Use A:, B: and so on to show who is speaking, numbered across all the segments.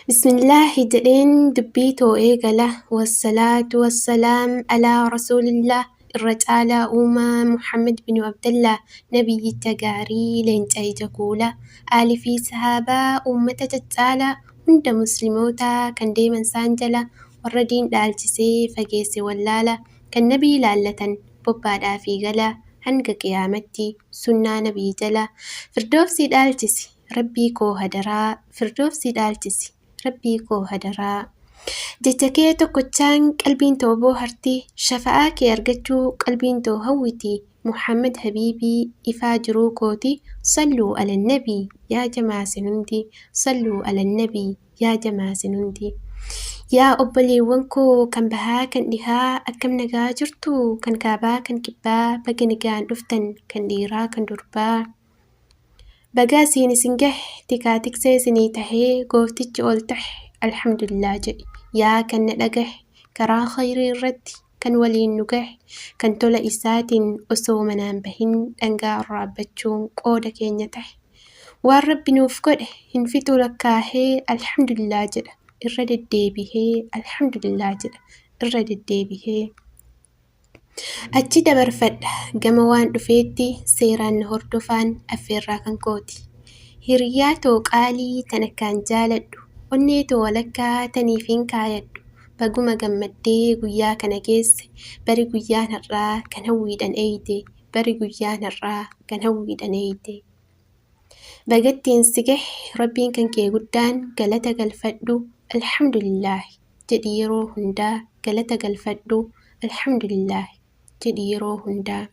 A: بسم الله jedheen dubbii too'ee gala wassalaatu wassalaam alaa rasuulillah irra caalaa uumaa Muhammad bin Abdallah nabiyyicha gaarii leenca ija kuulaa aalii fi sahaabaa uummata caccaalaa hunda muslimootaa kan deeman isaan jala warra diin dhaalchisee fageesse wallaala kan nabii ilaallatan bobbaadhaa fi galaa hanga qiyaamatti sunnaa nabii jala firdoofsii dhaalchisi rabbii koo hadaraa firdoofsii dhaalchisi. Rabbii koo hadaraa jecha kee tokkochaan qalbiin too booharti shafa'aa kee argachuu qalbiin too hawwiti Muhammad habiibii ifaa jiruu kooti salluu alannabii yaa jamaasin hundi salluu alannabii yaa jamaasin hundi yaa obboleewwan koo kan bahaa kan dhihaa akkam nagaa jirtu kan kaabaa kan kibbaa baga nagaan dhuftan kan dhiiraa kan durbaa. Bagaa isin gahe tikaa tiksee isinii tahee gooftichi ol tahe alhamdulillah jedhi yaa kan na dhagahe karaa khayrii irratti kan waliin nu gahe kan tola isaatiin osoo manaan bahin dhangaa raabbachuun qooda keenya tahe waan rabbi nuuf godhe hin fixu lakkaahee alhamdulillah jedha irra deddeebihee alhamdulillah jedha irra deddeebihee. Achi dabarfadha gama waan dhufeetti seeraan na hordofaan affeerraa kan kooti. Hiriyaa too qaalii tan akkaan jaaladhu onnee too walakkaa taniifin kaayadhu baguma gammaddee guyyaa kana geesse bari guyyaan har'aa kan hawwiidhan eeyite bari guyyaan har'aa kan hawwiidhan eeyite. Bagattiin si gahe rabbiin kan kee guddaan galata galfadhu alhamdulillah jedhi yeroo hundaa galata galfadhu alhamdulillah. jedhi yeroo hundaa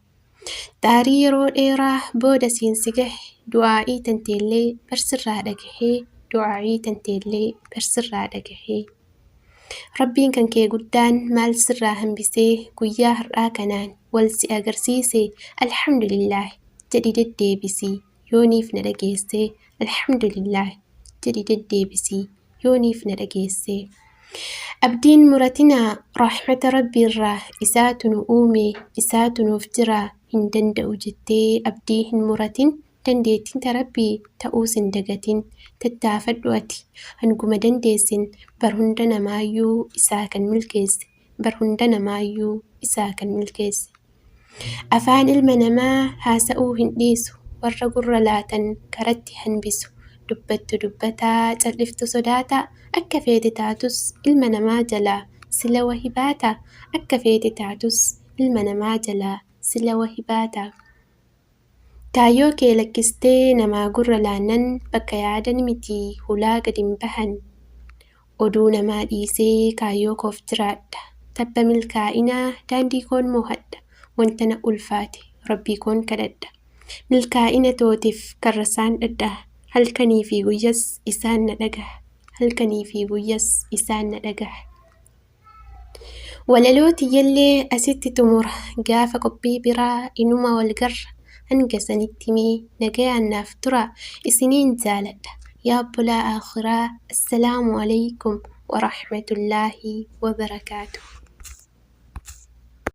A: daarii yeroo dheeraa booda siinsi gahe du'aa'ii tanteellee barsirraa dhagahee du'aa'ii tanteellee barsirraa dhagahee rabbiin kan kee guddaan maal sirraa hambisee guyyaa har'aa kanaan wal si agarsiise alhamdulillah jedhi deddeebisii yooniif na dhageessee alhamdulillah jedhi deddeebisii yooniif na dhageessee. Abdiin muratinaa raaxmata rabbiirraa isaatu nu uume isaatu nuuf jira hin danda'u jettee abdii hin muratin dandeettinta rabbii ta'uus hin dagatin tattaafadhu ati hanguma dandeessin bar hunda namaayyuu isaa kan milkeesse bar hunda namaayyuu isaa kan milkeesse. Afaan ilma namaa haasa'uu hin dhiisu warra gurra laatan karatti hanbisu. Dubbattu dubbataa calliftu sodaataa akka feete taatus ilma namaa jalaa sila wahi baata akka feete taatus ilma namaa jalaa sila wahi baata. Kaayyoo kee lakkistee namaa gurra laannan bakka yaadan miti hulaa gadin bahan oduu namaa dhiisee kaayyoo koof jiraadha tabba milkaa'inaa daandii koon moohadha wanta na ulfaate rabbii koon kadhadha milkaa'ina tootiif karrasaan dhadhaa. Halkanii fi guyyas isaan na dhagaha halkanii fi guyyas isaan na dhagaha. Walalooti yallee asitti xumura gaafa qophii biraa inuma wal garra hanga sanitti mee nagayaan naaf tura isiniin jaaladha yaa obbolaa akhiraa assalaamu alaykum wa rahmatullaahi wa barakaatuh.